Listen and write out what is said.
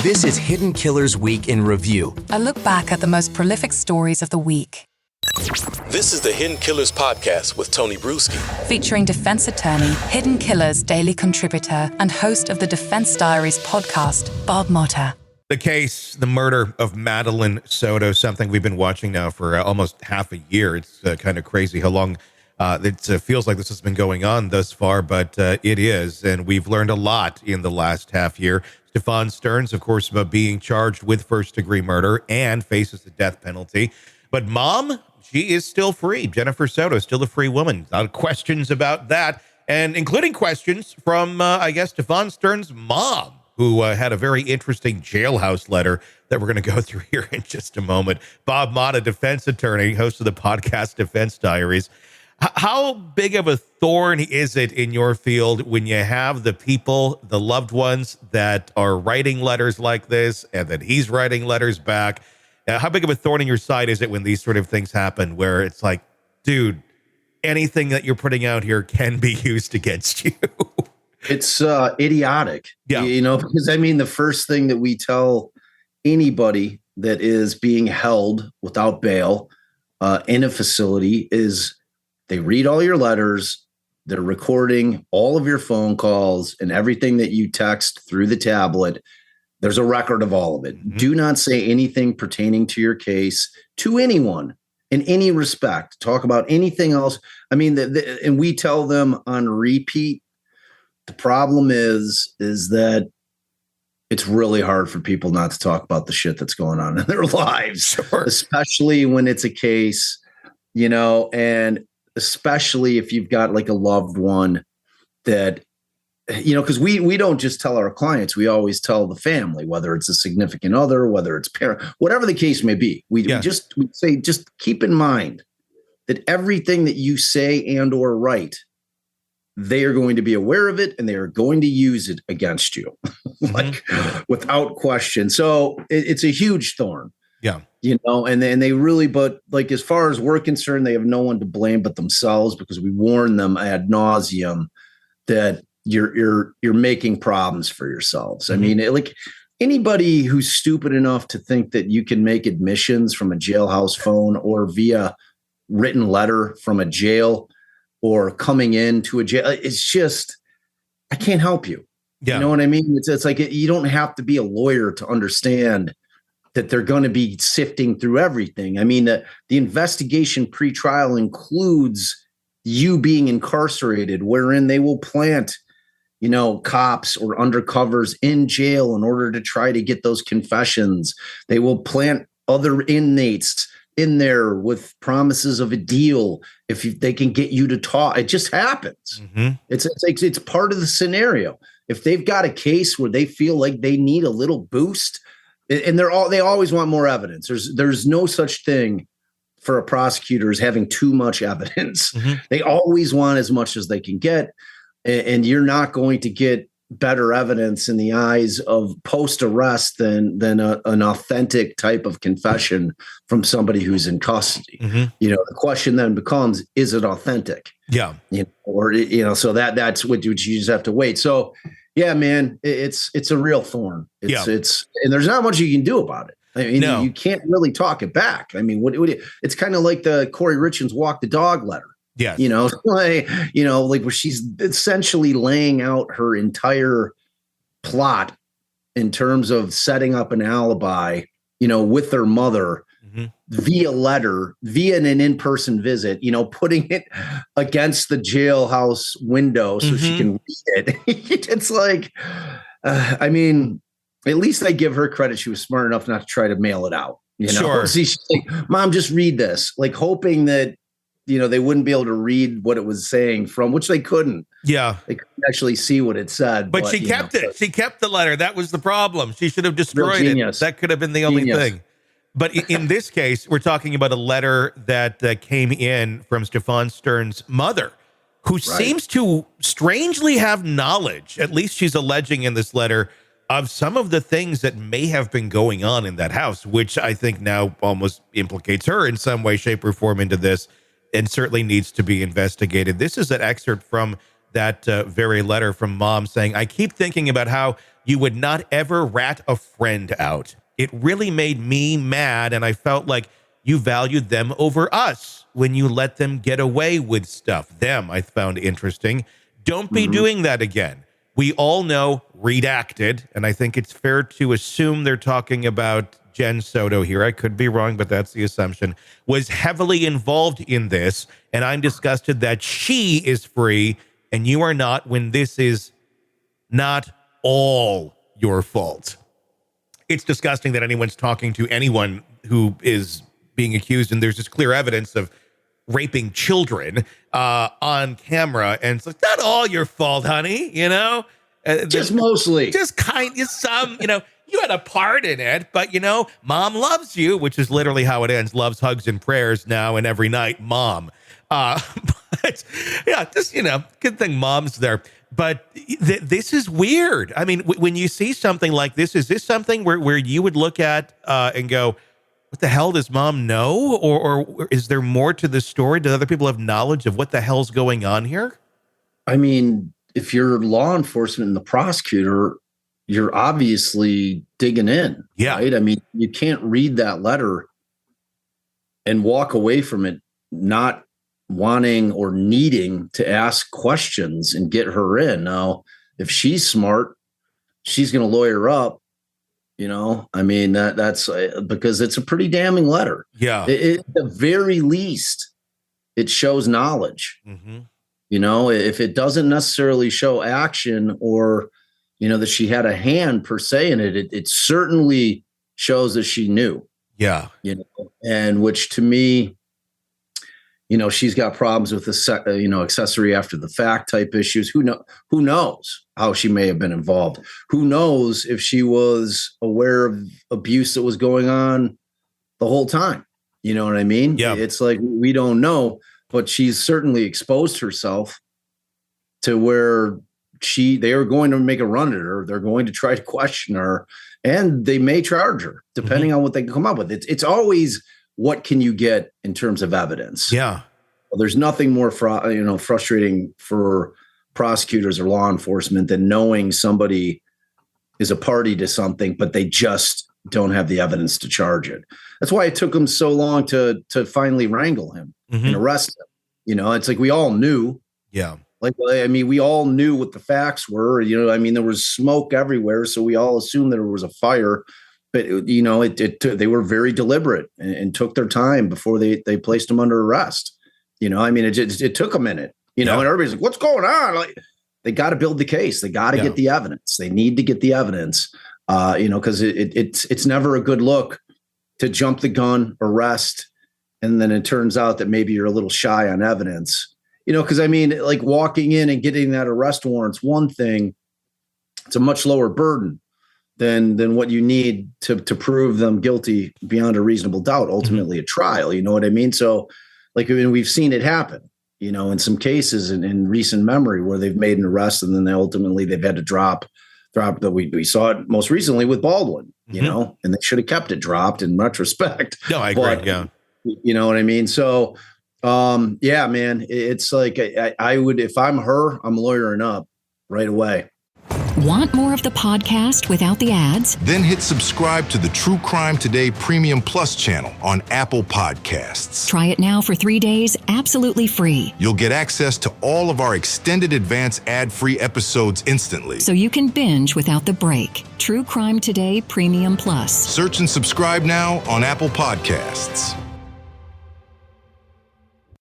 This is Hidden Killers Week in Review. A look back at the most prolific stories of the week. This is the Hidden Killers podcast with Tony Brueski. Featuring defense attorney, Hidden Killers daily contributor, and host of the Defense Diaries podcast, Bob Motta. The case, the murder of Madeline Soto, something we've been watching now for almost half a year. It's kind of crazy how long it feels like this has been going on thus far, but it is. And we've learned a lot in the last half year. Stefan Stearns, of course, being charged with first-degree murder and faces the death penalty. But Mom, she is still free. Jennifer Soto, still a free woman. Questions about that, and including questions from, Stefan Stearns' mom, who had a very interesting jailhouse letter that we're going to go through here in just a moment. Bob Motta, defense attorney, host of the podcast Defense Diaries. How big of a thorn is it in your field when you have the people, the loved ones that are writing letters like this and that he's writing letters back? How big of a thorn in your side is it when these sort of things happen where it's like, dude, anything that you're putting out here can be used against you? It's idiotic, yeah. Because the first thing that we tell anybody that is being held without bail in a facility is they read all your letters, they're recording all of your phone calls and everything that you text through the tablet. There's a record of all of it. Mm-hmm. Do not say anything pertaining to your case to anyone in any respect. Talk about anything else. And we tell them on repeat. The problem is that it's really hard for people not to talk about the shit that's going on in their lives, sure. Especially when it's a case, and especially if you've got like a loved one that, because we don't just tell our clients, we always tell the family, whether it's a significant other, whether it's parent, whatever the case may be. We say, just keep in mind that everything that you say and or write, they are going to be aware of it and they are going to use it against you, without question. So it's a huge thorn. Yeah. And they really, but like, as far as we're concerned, they have no one to blame but themselves, because we warn them ad nauseum that you're making problems for yourselves. Mm-hmm. Like anybody who's stupid enough to think that you can make admissions from a jailhouse phone or via written letter from a jail or coming into a jail, it's just, I can't help you. Yeah. You know what I mean? It's like, you don't have to be a lawyer to understand that they're going to be sifting through everything. The investigation pretrial includes you being incarcerated, wherein they will plant, cops or undercovers in jail in order to try to get those confessions. They will plant other inmates in there with promises of a deal if they can get you to talk. It just happens. Mm-hmm. It's part of the scenario. If they've got a case where they feel like they need a little boost, and they always want more evidence. There's no such thing for a prosecutor as having too much evidence. Mm-hmm. They always want as much as they can get, and you're not going to get better evidence in the eyes of post-arrest than an authentic type of confession from somebody who's in custody. Mm-hmm. The question then becomes, is it authentic? Yeah. So that's what you just have to wait. So yeah, man, it's a real thorn. And there's not much you can do about it. No. You can't really talk it back. It's kind of like the Corey Richards walk the dog letter. Yes. Like where she's essentially laying out her entire plot in terms of setting up an alibi, with their mother, mm-hmm. via letter, via an in-person visit, putting it against the jailhouse window so mm-hmm. she can read it. It's like, at least I give her credit. She was smart enough not to try to mail it out. Sure. See, she's like, Mom, just read this, like hoping that, they wouldn't be able to read what it was saying from, which they couldn't. Yeah. They couldn't actually see what it said. But she kept it. She kept the letter. That was the problem. She should have destroyed it. That could have been the only thing. But in this case, we're talking about a letter that came in from Stefan Stearns' mother, who seems to strangely have knowledge, at least she's alleging in this letter, of some of the things that may have been going on in that house, which I think now almost implicates her in some way, shape, or form into this, and certainly needs to be investigated. This is an excerpt from that very letter from mom saying, I keep thinking about how you would not ever rat a friend out. It really made me mad, and I felt like you valued them over us when you let them get away with stuff. Them, I found interesting. Don't be doing that again. We all know redacted, and I think it's fair to assume they're talking about Jen Soto here. I could be wrong, but that's the assumption. Was heavily involved in this, and I'm disgusted that she is free and you are not, when this is not all your fault. It's disgusting that anyone's talking to anyone who is being accused, and there's just clear evidence of raping children on camera, and it's like, not all your fault, honey, you know? Just mostly. Just kind of some, you know, you had a part in it, but, you know, mom loves you, which is literally how it ends. Loves, hugs, and prayers now and every night, mom. But, yeah, just, you know, good thing mom's there. But this is weird. I mean, when you see something like this, is this something where you would look at and go, what the hell does mom know? Or is there more to the story? Do other people have knowledge of what the hell's going on here? I mean, if you're law enforcement and the prosecutor, you're obviously digging in. Yeah. Right? I mean, you can't read that letter and walk away from it not wanting or needing to ask questions and get her in. Now, if she's smart, she's going to lawyer up. You know, I mean, that's because it's a pretty damning letter. Yeah. At the very least, it shows knowledge. Mm-hmm. You know, if it doesn't necessarily show action or, you know, that she had a hand per se in it, it certainly shows that she knew. Yeah. You know, and which to me, you know, she's got problems with the, you know, accessory after the fact type issues. Who knows how she may have been involved? Who knows if she was aware of abuse that was going on the whole time? You know what I mean? Yeah. It's like, we don't know, but she's certainly exposed herself to where they are going to make a run at her. They're going to try to question her, and they may charge her depending on what they can come up with. It's always, what can you get in terms of evidence? Yeah. Well, there's nothing more frustrating for prosecutors or law enforcement than knowing somebody is a party to something, but they just don't have the evidence to charge it. That's why it took them so long to finally wrangle him and arrest him. You know, it's like we all knew. Yeah. Like, I mean, we all knew what the facts were. You know, I mean, there was smoke everywhere, so we all assumed there was a fire. But, you know, they were very deliberate and took their time before they placed him under arrest. You know, I mean, it took a minute, you know, and everybody's like, what's going on? Like, they got to build the case. They got to get the evidence. They need to get the evidence, you know, because it's never a good look to jump the gun, arrest, and then it turns out that maybe you're a little shy on evidence. You know, because, I mean, like walking in and getting that arrest warrant's one thing. It's a much lower burden than what you need to prove them guilty beyond a reasonable doubt, ultimately a trial. You know what I mean? So, like, I mean, we've seen it happen, you know, in some cases in recent memory where they've made an arrest and then they've had to drop that. We saw it most recently with Baldwin, you know, and they should have kept it dropped in retrospect. No, I agree. But, you know what I mean? So, yeah, man, it's like, I would, if I'm her, I'm lawyering up right away. Want more of the podcast without the ads? Then hit subscribe to the True Crime Today Premium Plus channel on Apple Podcasts. Try it now for 3 days, absolutely free. You'll get access to all of our extended advance ad-free episodes instantly. So you can binge without the break. True Crime Today Premium Plus. Search and subscribe now on Apple Podcasts.